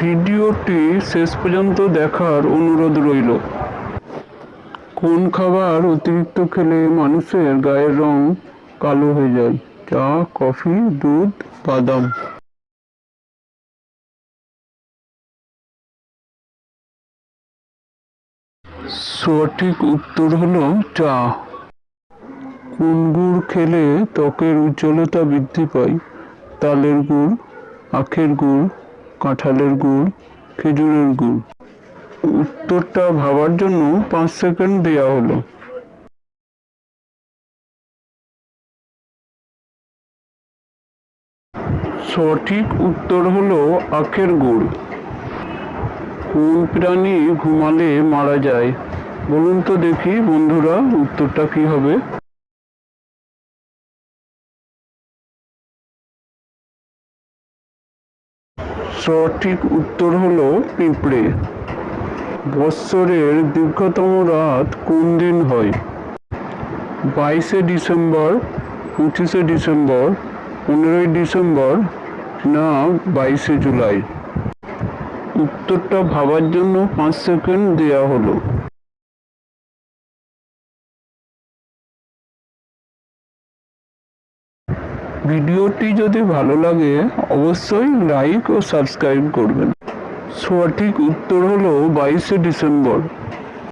ভিডিওটি শেষ পর্যন্ত দেখার অনুরোধ রইল। কোন খাবার অতিরিক্ত খেলে মানুষের গায়ের রং কালো হয়ে যায়? চা, কফি, দুধ, বাদাম? সঠিক উত্তর হলো চা। কোন গুড় খেলে ত্বকের উজ্জ্বলতা বৃদ্ধি পায়? তালের গুড়, আখের গুড়, কাঁঠালের গুড়, খেজুরের গুড়? উত্তরটা ভাবার জন্য 5 সেকেন্ড দেওয়া হলো। সঠিক উত্তর হলো আখের গুড়। কোন প্রাণী ঘুমালে মারা যায়? বলুন তো দেখি বন্ধুরা, উত্তরটা কি হবে? সঠিক উত্তর হলো পিঁপড়ে। বৎসরের দীর্ঘতম রাত কোন দিন হয়? 22শে ডিসেম্বর, 25শে ডিসেম্বর, 15ই ডিসেম্বর না 22শে জুলাই? উত্তরটা ভাবার জন্য 5 সেকেন্ড দেওয়া হলো। ভিডিওটি যদি ভালো লাগে অবশ্যই লাইক ও সাবস্ক্রাইব করবেন। সঠিক উত্তর হলো 22শে ডিসেম্বর।